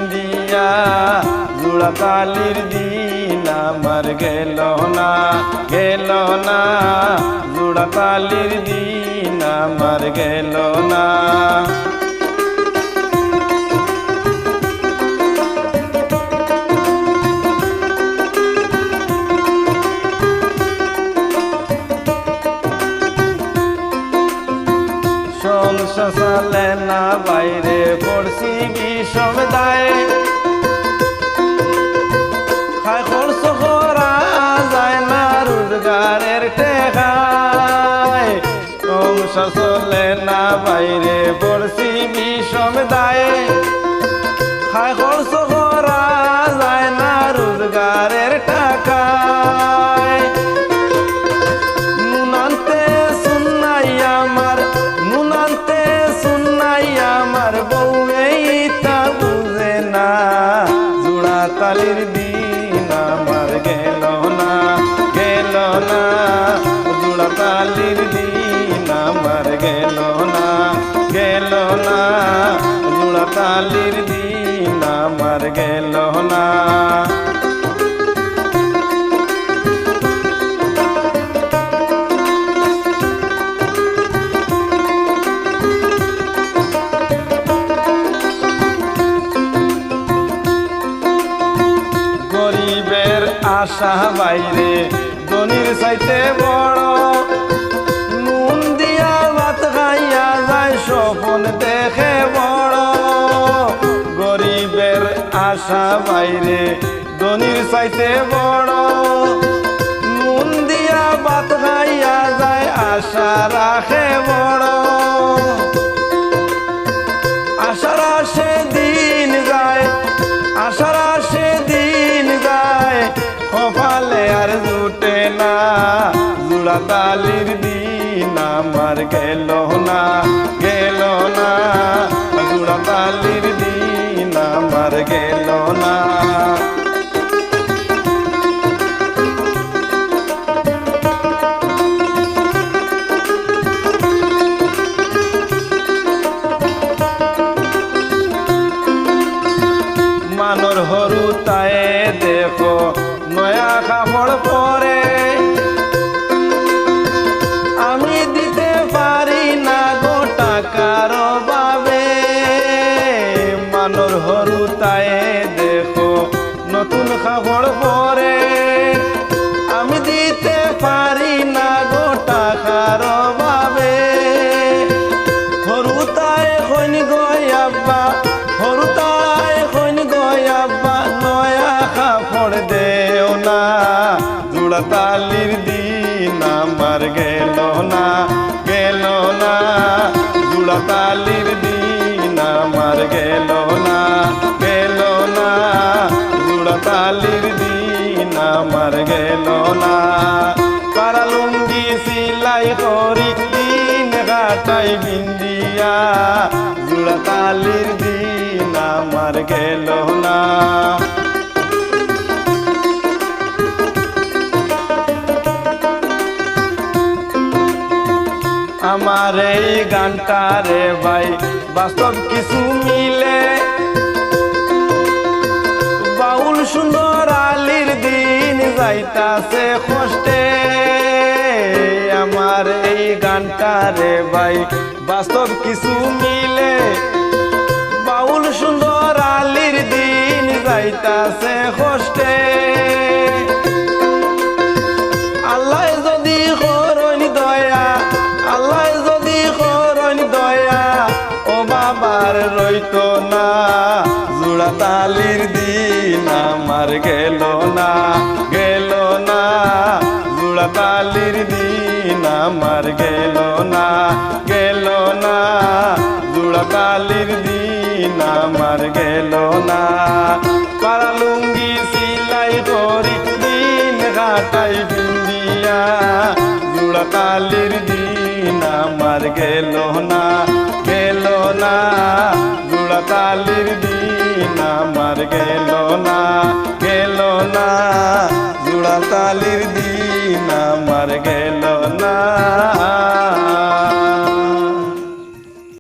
বিন্দিয়া জোড়া তালির দিন আমার গেল না জোড়া তালির দিন আমার গেল না। সংসার চলে না বাইরে পড়ছি বিষমদায় খায় খরচ করা যায় না রোজগারের টেকায়। সংসার চলে না বাইরে পড়ছি বিষমদায় খায় খরচ করা যায় না রোজগারের টাকায়। নুনান্তে শুনাই আমার বউয়েই তা বুঝে না জোড়া তালির দিন আমার গেল না জোড়া তালির দিন আমার গেল না জোড়া তালির দিন আমার গেল না। গরিবের আশা বাইরে ধনির চাইতে বড় নুন দিয়া ভাত খাইয়া যায় স্বপন দেখে বড়। গরিবের আশা বাইরে ধনির চাইতে বড় নুন দিয়া ভাত খাইয়া যায় আশা রাখে বড়। আশার আসে দিন যায় কপালে আর জুটে না জোড়া তালির দিন আমার গেল না জোড়া তালির দিন আমার গেল না। মানর হরু তাই দেখো নয়া কাপড় পরে আমি দিতে পারি না গো টাকার বাবে। মানর হরু তাই দেখো নতুন কাপড় পরে আমি দিতে পারি না গো টাকার বাবে। হরু তাই হইনি গয়াব্বা নয়া কাপড় দেও না জোড়া তালির দিন আমার গেল না জোড়া তালির দিন আমার গেল না জোড়া তালির দিন আমার গেল না। পারা লুঙ্গি সিলাই করি দিন কাটাই বিন্দিয়া জোড়া তালির দিন আমার গেল না। আমার এই গানটা রে ভাই বাস্তব কিছু মিলে বাউল সুন্দর আলীর দিন যাইতাছে কষ্টে। আমার এই গানটা রে ভাই বাস্তব কিছু মিলে বাউল সুন্দর আলীর দিন যাইতাছে কষ্টে। আল্লাহ যদি করন দয়া ও বাবার রইত না জোড়া তালির দিন আমার গেল না জোড়া তালির দিন আমার গেল না জোড়া তালির দিন আমার গেল না। পারা লুঙ্গি সিলাই করি দিন কাটাই বিন্দিয়া জোড়া তালির দিন আমার গেল না জোড়া তালির দিন আমার গেল না জোড়া তালির দিন আমার গেল